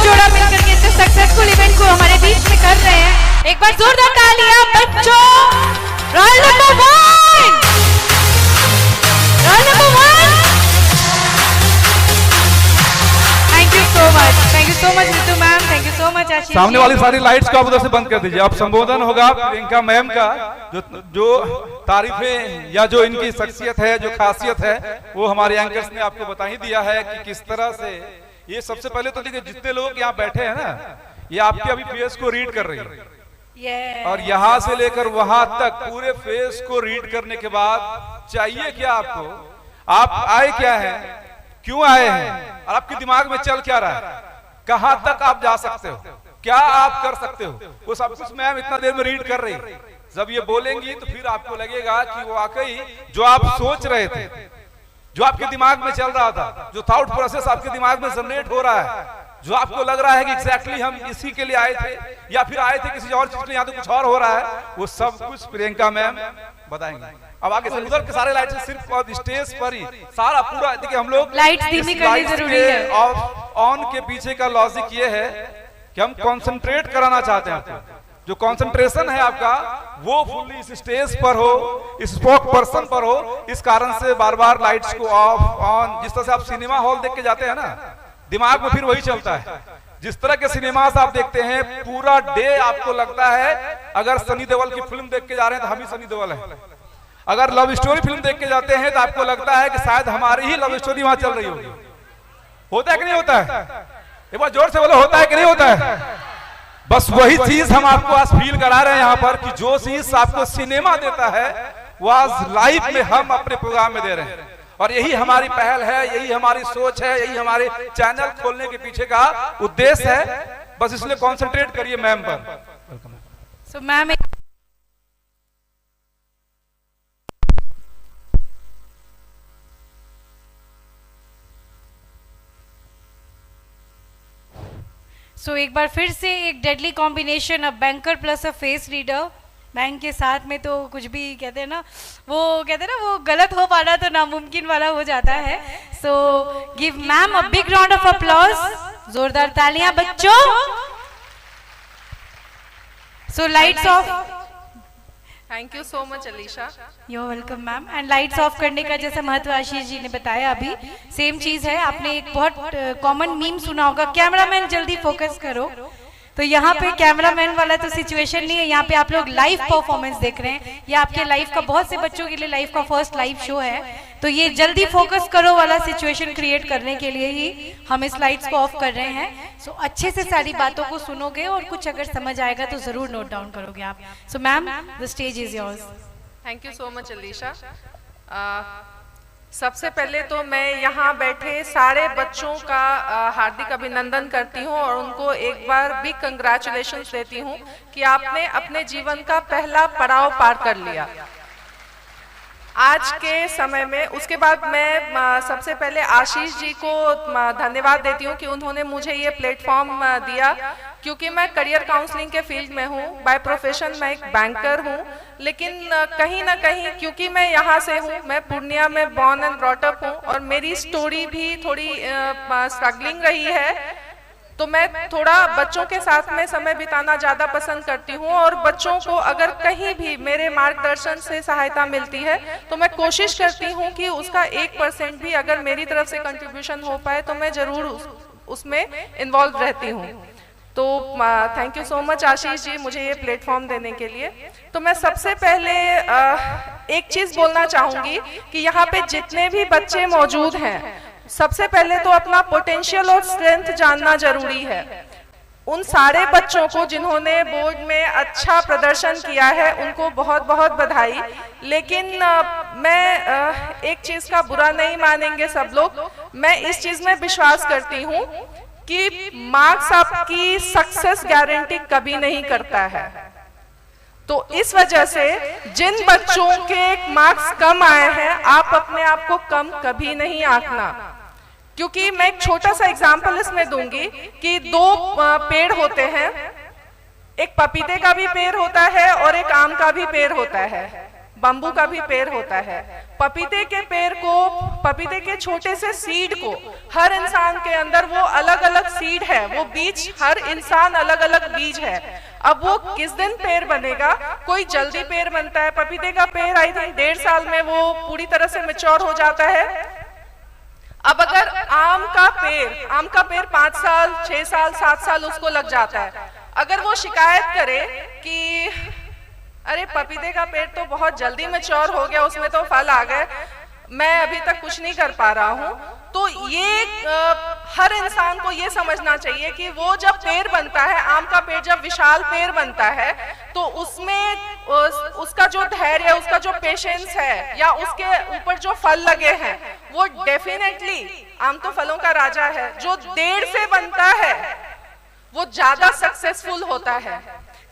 जोड़ा मिलकर के इस सक्सेसफुल इवेंट को हमारे बीच में कर रहे हैं। एक बार जोरदार तालियां बच्चों। Roll number 1, roll number 1। Thank you so much Ritu ma'am, thank you so much Aashish. सामने वाली सारी लाइट्स को आप उधर से बंद कर दीजिए। अब संबोधन होगा प्रियंका मैम का, जो तारीफें या जो इनकी शख्सियत है, जो खासियत है, वो हमारे एंकर्स ने आपको बता ही दिया है कि किस तरह से ये। सबसे पहले तो देखिए, जितने लोग यहाँ बैठे हैं ना, ये आपके अभी फेस को रीड कर रही है, और यहाँ से लेकर वहां तक पूरे फेस को रीड करने के बाद चाहिए क्या आपको, आप आए क्या है, क्यों आए हैं, और आपके दिमाग में चल क्या रहा है, कहां तक आप जा सकते हो, क्या आप कर सकते हो, वो सब कुछ मैम इतना देर में रीड कर रही है। जब ये बोलेंगी तो फिर आपको लगेगा कि वो वाकई जो आप सोच रहे थे, जो आपके दिमाग में चल रहा था, जो थॉट प्रोसेस आपके दिमाग में जनरेट हो रहा है, जो आपको लग रहा है कि एग्जैक्टली हम इसी के लिए आए थे या फिर आए थे किसी और चीज के लिए, यहाँ तो कुछ और हो रहा है, वो सब कुछ प्रियंका मैम बताएंगे। अब आगे से उधर के सारे लाइट सिर्फ और स्टेज पर ही सारा पूरा, देखिए हम लोग लाइट धीमी करनी जरूरी है। ऑन के पीछे का लॉजिक ये है कि हम कंसंट्रेट कराना चाहते हैं आपको। जो कंसंट्रेशन है आपका वो फुल्ली इस स्टेज पर हो, इस स्पोक पर्सन पर हो। इस कारण से बार बार लाइट्स को ऑफ ऑन, जिस तरह से आप सिनेमा हॉल देख के जाते हैं ना, दिमाग में फिर वही चलता है। जिस तरह के सिनेमास आप देखते हैं, पूरा डे आपको लगता है अगर सनी देओल की फिल्म देख के जा रहे हैं तो हम ही सनी देओल है। अगर लव स्टोरी फिल्म देख के जाते हैं तो आपको लगता है कि शायद हमारी ही लव स्टोरी वहां चल रही होगी। होता है कि नहीं होता है? एक बार जोर से बोलो, होता है कि नहीं होता है? बस वही चीज हम आपको आज फील करा रहे हैं यहाँ पर, कि जो चीज आपको सिनेमा देता है वो आज लाइव में हम अपने प्रोग्राम में दे रहे हैं। और यही हमारी पहल है, यही हमारी सोच है, यही हमारे चैनल खोलने के पीछे का उद्देश्य है। बस इसलिए कॉन्सेंट्रेट करिए मैम पर। सो मैम एक बार फिर से एक deadly combination, a banker plus a face reader. Bank के साथ में तो कुछ भी कहते हैं ना, वो गलत हो पाना तो नामुमकिन वाला हो जाता है। So give ma'am a big round of applause, जोरदार तालियां बच्चों। So lights off. Thank you so much Alisha. You welcome ma'am. And lights off करने का जैसा महत्व आशीष जी ने बताया, अभी सेम चीज है। आपने एक बहुत कॉमन मीम सुना होगा, कैमरामैन जल्दी फोकस करो। तो यहाँ पे कैमरामैन वाला तो सिचुएशन नहीं है, यहाँ पे आप लोग लाइव परफॉर्मेंस देख रहे हैं। ये आपके लाइफ का, बहुत से बच्चों के लिए लाइफ का फर्स्ट लाइव शो है। तो ये जल्दी फोकस करो वाला सिचुएशन क्रिएट करने के लिए ही हम इस लाइट्स को ऑफ कर रहे हैं। सो अच्छे से सारी बातों को सुनोगे और कुछ अगर समझ आएगा तो जरूर नोट डाउन करोगे आप। So ma'am, the stage is yours. Thank you so much Alisha. सबसे पहले तो मैं यहाँ बैठे सारे बच्चों का हार्दिक अभिनंदन करती हूँ और उनको एक बार भी कंग्रेचुलेशंस देती हूँ कि आपने अपने जीवन का पहला पड़ाव पार कर लिया आज के समय में। उसके बाद मैं सबसे पहले आशीष जी को धन्यवाद देती हूँ कि उन्होंने मुझे ये प्लेटफॉर्म दिया, क्योंकि मैं करियर काउंसलिंग के फील्ड में हूँ। बाय प्रोफेशन मैं एक बैंकर हूँ, लेकिन कहीं ना कहीं क्योंकि मैं यहाँ से हूँ, मैं पूर्णिया में बॉर्न एंड ब्रॉट अप हूँ और मेरी स्टोरी भी थोड़ी स्ट्रगलिंग रही है, तो मैं थोड़ा बच्चों के साथ में समय बिताना ज़्यादा पसंद करती हूँ। और बच्चों को अगर कहीं भी मेरे मार्गदर्शन से सहायता मिलती है तो मैं कोशिश करती हूँ कि उसका 1% भी अगर मेरी तरफ से कंट्रीब्यूशन हो पाए तो मैं ज़रूर उसमें इन्वॉल्व रहती हूँ। तो thank you so much Ashish ji मुझे ये प्लेटफॉर्म देने के लिए। तो मैं सबसे पहले एक चीज़ बोलना चाहूँगी कि यहाँ पे जितने भी बच्चे मौजूद हैं, सबसे पहले तो अपना पोटेंशियल और स्ट्रेंथ जानना जरूरी है। उन सारे बच्चों को जिन्होंने बोर्ड में अच्छा प्रदर्शन किया है उनको बहुत बहुत बधाई। लेकिन मैं एक चीज़ का बुरा नहीं मानेंगे सब लोग, मैं इस चीज़ में विश्वास करती हूँ कि मार्क्स आपकी सक्सेस गारंटी कभी नहीं करता है। तो इस वजह से जिन बच्चों के मार्क्स कम आए हैं, आप अपने आप को कम कभी नहीं आंकना, क्योंकि मैं एक छोटा सा एग्जाम्पल इसमें दूंगी कि 2 पेड़ होते हैं, एक पपीते का भी पेड़ होता है और एक आम का भी पेड़ होता है। बम्बू का भी पेड़ होता है। पपीते के पेड़ को, पपीते के छोटे से सीड को, हर इंसान के अंदर वो अलग अलग सीड है, वो बीज, हर इंसान अलग अलग बीज है। अब वो किस दिन पेड़ बनेगा, कोई जल्दी पेड़ बनता है। पपीते का पेड़ आई थिंक 1.5 साल में वो पूरी तरह से मैच्योर हो जाता है। अब अगर आम का पेड़ 5 साल, 6 साल, 7 साल उसको लग जाता है। अगर वो शिकायत करे कि अरे पपीते का पेड़ तो बहुत जल्दी मैच्योर हो गया, उसमें तो फल आ गए, मैं अभी तक कुछ नहीं कर पा रहा हूँ, तो ये हर इंसान को ये समझना चाहिए कि वो जब पेड़ बनता है, आम का पेड़ जब विशाल पेड़ बनता है, तो उसमें उसका जो धैर्य, उसका जो पेशेंस है, या उसके ऊपर जो फल लगे हैं, वो डेफिनेटली, आम तो फलों का राजा है, जो देर से बनता है वो ज्यादा सक्सेसफुल होता है।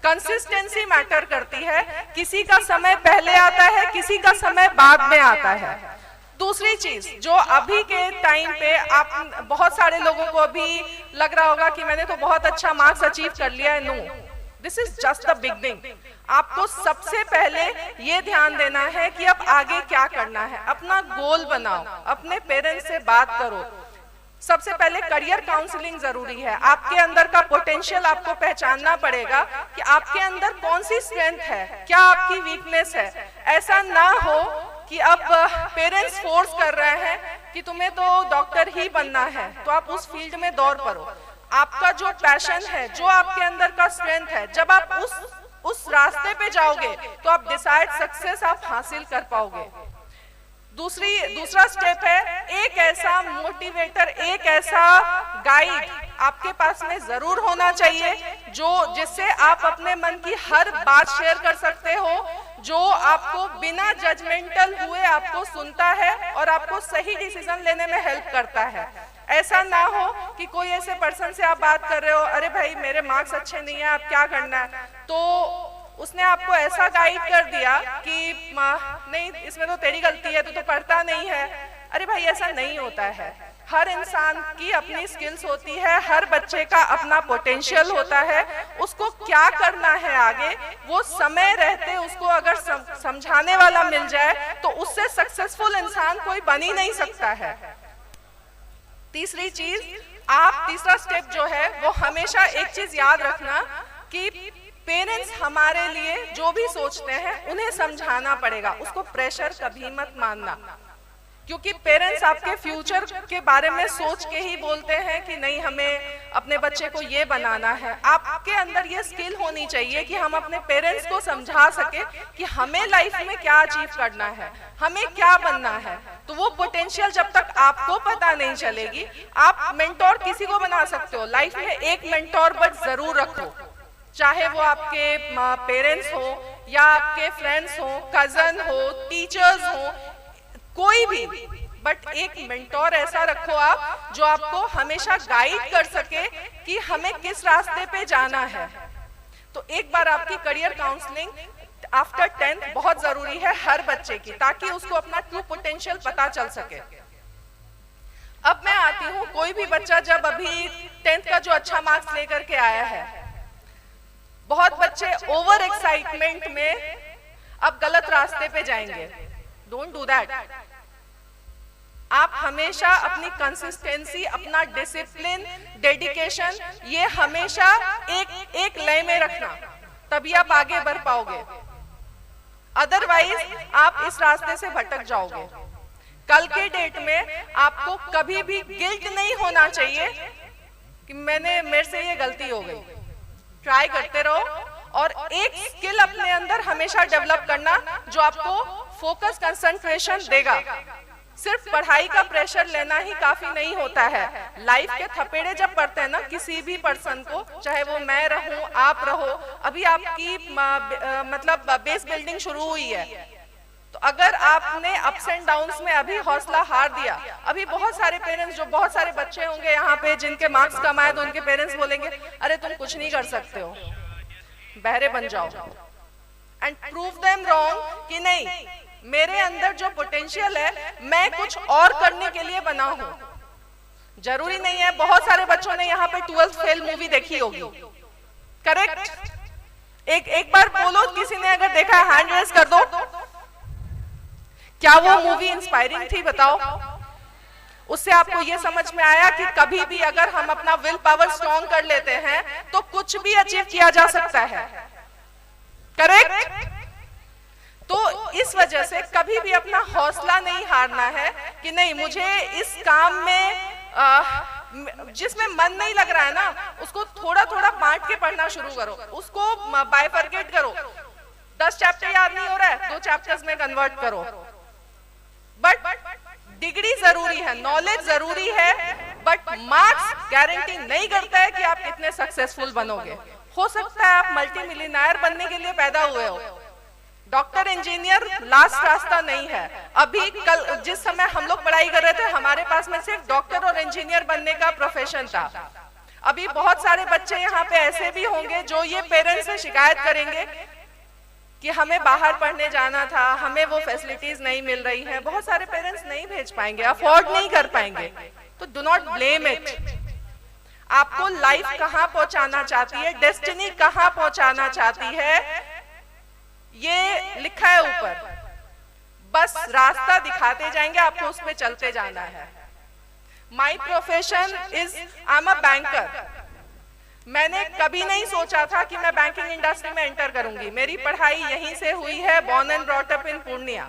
कंसिस्टेंसी मैटर करती है, किसी का समय पहले आता है, किसी का समय बाद में आता है। दूसरी चीज जो अभी के टाइम पे आप, बहुत सारे लोगों को अभी लग रहा होगा कि मैंने तो बहुत अच्छा मार्क्स अचीव कर लिया है। No, this is just the beginning. आपको सबसे पहले ये ध्यान देना है कि अब आगे क्या करना है, अपना गोल बनाओ, अपने पेरेंट्स से बात करो। सबसे पहले करियर काउंसलिंग जरूरी है। आपके अंदर का पोटेंशियल आपको पहचानना पड़ेगा कि आपके अंदर कौन सी स्ट्रेंथ है, क्या आपकी वीकनेस है। ऐसा ना हो कि अब पेरेंट्स फोर्स कर रहे हैं कि तुम्हें तो डॉक्टर ही बनना है, तो आप उस फील्ड में दौड़ पड़ो। आपका जो पैशन है, जो आपके अंदर का स्ट्रेंथ है, जब आप उस रास्ते पे जाओगे तो आप डिसाइड सक्सेस आप हासिल कर पाओगे। दूसरा स्टेप है, एक ऐसा मोटिवेटर, एक ऐसा गाइड आपके पास में जरूर होना चाहिए जिससे आप अपने मन की हर बात शेयर कर सकते हो, जो आपको बिना जजमेंटल हुए आपको सुनता है और आपको सही डिसीजन लेने में हेल्प करता है। ऐसा ना हो कि कोई ऐसे पर्सन से आप बात कर रहे हो, अरे भाई मेरे मार्क्स अच्छे नहीं है, आप क्या करना है, तो उसने आपको ऐसा गाइड कर दिया कि नहीं इसमें तो तेरी गलती है, तो पढ़ता नहीं है। अरे भाई ऐसा नहीं होता है। हर इंसान की अपनी स्किल्स होती है, हर बच्चे का अपना पोटेंशियल होता है, उसको क्या करना है आगे, वो समय रहते उसको अगर समझाने वाला मिल जाए तो उससे सक्सेसफुल इंसान कोई बन ही नहीं सकता है। तीसरी चीज, तीसरा स्टेप जो है वो हमेशा एक चीज याद रखना कि पेरेंट्स हमारे लिए जो भी सोचते हैं उन्हें समझाना पड़ेगा, उसको प्रेशर कभी मत मानना, क्योंकि पेरेंट्स आपके फ्यूचर के बारे में सोच के ही बोलते हैं कि नहीं हमें अपने बच्चे को ये बनाना है। आपके अंदर ये स्किल होनी चाहिए कि हम अपने पेरेंट्स को समझा सके कि हमें लाइफ में क्या अचीव करना है, हमें क्या बनना है। तो वो पोटेंशियल जब तक आपको पता नहीं चलेगी, आप मेंटोर किसी को बना सकते हो, लाइफ में एक मेंटोर बट जरूर रखो, चाहे वो आपके पेरेंट्स हो या आपके फ्रेंड्स हो, कजन हो, टीचर्स हो, कोई भी, बट एक मेंटोर ऐसा रखो आप जो आपको हमेशा गाइड कर सके कि हमें किस रास्ते पे जाना है। तो एक बार आपकी करियर काउंसलिंग आफ्टर 10th बहुत जरूरी है हर बच्चे की, ताकि उसको अपना ट्रू पोटेंशियल पता चल सके। अब मैं आती हूँ, कोई भी बच्चा जब अभी 10th का जो अच्छा मार्क्स लेकर के आया है, बहुत बच्चे ओवर एक्साइटमेंट में अब गलत रास्ते पे जाएंगे। Don't do that. आप हमेशा अपनी कंसिस्टेंसी, अपना डिसिप्लिन, डेडिकेशन, ये हमेशा एक लय में रखना, तभी आप आगे बढ़ पाओगे। अदरवाइज आप इस रास्ते से भटक जाओगे। कल के डेट में आपको कभी भी गिल्ट नहीं होना चाहिए कि मेरे से ये गलती हो गई। ट्राई करते रहो और एक स्किल अपने अंदर हमेशा डेवलप करना जो आपको फोकस, कंसंट्रेशन देगा। सिर्फ पढ़ाई का प्रेशर लेना ही काफी नहीं होता है। लाइफ के थपेड़े जब पड़ते हैं ना किसी भी पर्सन को, चाहे वो मैं रहूं, आप रहो, अभी आपकी मतलब बेस बिल्डिंग शुरू हुई है, तो अगर आपने अप्स एंड डाउन्स में अभी हौसला हार दिया, अभी बहुत सारे पेरेंट्स, जो बहुत सारे बच्चे होंगे यहाँ पे जिनके मार्क्स कम आए, तो उनके पेरेंट्स बोलेंगे अरे तुम कुछ नहीं कर सकते हो, बहरे बन जाओ। एंड प्रूव देम रॉन्ग कि नहीं, मेरे अंदर जो पोटेंशियल है मैं कुछ और करने के लिए बना हूं। जरूरी नहीं है, बहुत सारे बच्चों ने यहाँ पे 12th फेल मूवी देखी होगी, करेक्ट? एक बार बोलो, किसी ने अगर देखा है हैंड रेज कर दो। क्या वो मूवी इंस्पायरिंग थी बताओ? उससे आपको ये समझ में आया कि कभी भी अगर हम अपना विल पावर स्ट्रॉन्ग कर लेते हैं तो कुछ भी अचीव किया जा सकता है, करेक्ट? तो इस वजह से कभी भी अपना हौसला नहीं हारना है कि नहीं मुझे इस काम में जिसमें मन नहीं लग रहा है ना, उसको थोड़ा थोड़ा बांट के पढ़ना शुरू करो, उसको बाइफरकेट करो। 10 चैप्टर याद नहीं हो रहा है, 2 चैप्टर्स में कन्वर्ट करो। बट डिग्री जरूरी है, नॉलेज जरूरी है, बट मार्क्स गारंटी नहीं करता है कि आप कितने सक्सेसफुल बनोगे। हो सकता है आप मल्टी मिलियनेयर बनने के लिए पैदा हुए हो, डॉक्टर इंजीनियर लास्ट रास्ता नहीं है। अभी कल जिस समय हम लोग पढ़ाई कर रहे थे, हमारे पास में सिर्फ डॉक्टर और इंजीनियर बनने का प्रोफेशन था। अभी बहुत सारे बच्चे यहाँ पे ऐसे भी होंगे जो ये पेरेंट्स से शिकायत करेंगे कि हमें बाहर पढ़ने जाना था, हमें वो फैसिलिटीज नहीं मिल रही हैं। बहुत सारे पेरेंट्स नहीं भेज पाएंगे, अफोर्ड नहीं कर पाएंगे। तो डू नॉट ब्लेम इट। आपको लाइफ कहाँ पहुंचाना चाहती है, डेस्टिनी कहाँ पहुंचाना चाहती है, ये लिखा है ऊपर, बस रास्ता दिखाते जाएंगे, आपको उस पे चलते जाना है। My profession is I am a banker. मैंने कभी नहीं सोचा था कि मैं बैंकिंग इंडस्ट्री में एंटर करूंगी। मेरी पढ़ाई यहीं से हुई है, born and brought up in Purnia.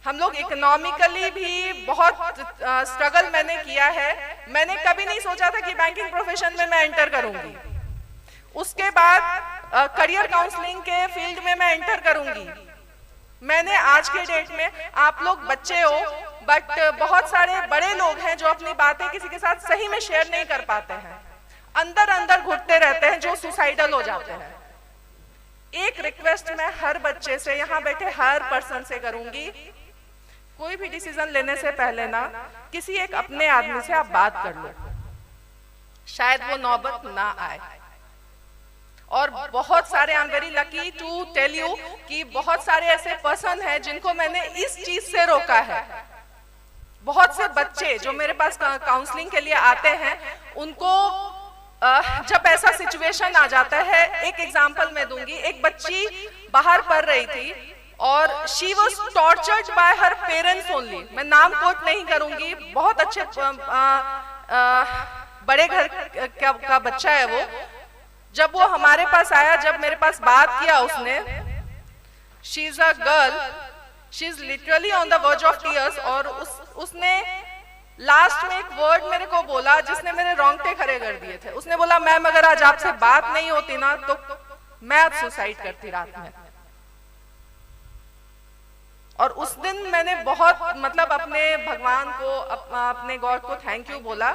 हम लोग इकोनॉमिकली भी बहुत स्ट्रगल मैंने किया है। मैंने कभी नहीं सोचा था कि बैंकिंग प्रोफेशन में मैं एंटर करूंगी। उसके बाद करियर काउंसलिंग के फील्ड में मैं एंटर करूंगी। मैंने आज के डेट में, आप लोग बच्चे हो बट बहुत सारे बड़े लोग हैं जो अपनी बातें किसी के साथ सही में शेयर नहीं कर पाते हैं, अंदर अंदर घुटते रहते हैं, जो सुसाइडल हो जाते हैं। एक रिक्वेस्ट मैं हर बच्चे से, यहाँ बैठे हर पर्सन से करूंगी, कोई भी डिसीजन लेने से पहले ना किसी एक अपने आदमी से आप बात कर लो, शायद वो नौबत ना आए। और बहुत सारे, I am very lucky to tell you कि बहुत सारे ऐसे पर्सन हैं जिनको मैंने इस चीज से रोका है। बहुत से बच्चे जो मेरे पास काउंसलिंग के लिए आते हैं, उनको जब ऐसा सिचुएशन आ जाता है, एक एग्जांपल मैं दूंगी। एक बच्ची बाहर पढ़ रही थी और she was tortured bye her parents only. मैं नाम कोट नहीं करूंगी, बहुत अच्छे बड़े घर का बच्चा है वो। जब वो हमारे पास आया, जब मेरे पास बात किया उसने, she is a girl, she is literally on the verge of tears, और उसने लास्ट में एक वर्ड मेरे को बोला जिसने मेरे रोंगटे खड़े कर दिए थे। उसने बोला, मैम अगर आज आपसे बात नहीं होती ना तो मैं आज सुसाइड करती रात में। और उस दिन मैंने बहुत मतलब अपने भगवान को, अपने गॉड को थैंक यू बोला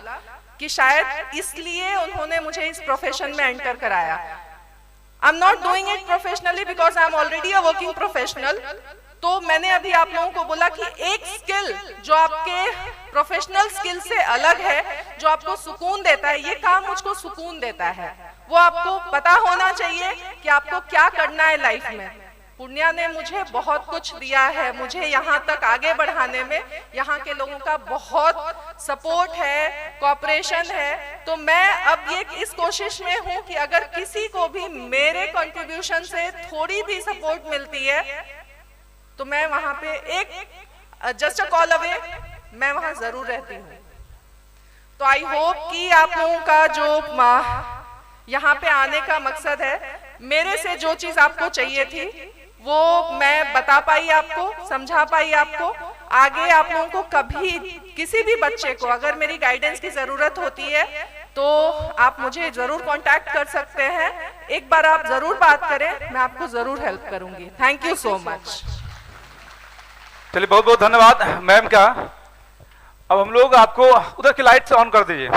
कि शायद इसलिए उन्होंने मुझे इस प्रोफेशन में एंटर कराया। I am not doing it professionally because I am already a working professional. तो मैंने अभी आप लोगों को बोला कि एक स्किल जो आपके प्रोफेशनल स्किल से अलग है, जो आपको सुकून देता है, ये काम मुझको सुकून देता है, वो आपको पता होना चाहिए कि आपको क्या करना है लाइफ में। पूर्णिया ने मुझे बहुत कुछ दिया है, मुझे यहाँ तक आगे बढ़ाने में यहाँ के लोगों का बहुत सपोर्ट है, कोऑपरेशन है। तो मैं अब ये इस कोशिश में हूँ कि अगर किसी को भी मेरे कंट्रीब्यूशन से थोड़ी भी सपोर्ट मिलती है तो मैं वहाँ पे एक जस्ट अ कॉल अवे मैं वहाँ जरूर रहती हूँ। तो आई होप कि आप लोगों का जो यहाँ पे आने का मकसद है, मेरे से जो चीज आपको चाहिए थी वो मैं बता पाई, आपको समझा पाई। आपको आगे आप लोगों को कभी किसी भी बच्चे को अगर मेरी गाइडेंस की जरूरत होती है तो आप मुझे जरूर कांटेक्ट कर सकते हैं। एक बार आप जरूर बात करें, मैं आपको जरूर हेल्प करूंगी। Thank you so much. चलिए, बहुत बहुत धन्यवाद मैम का। अब हम लोग आपको उधर की लाइट्स ऑन कर दीजिए।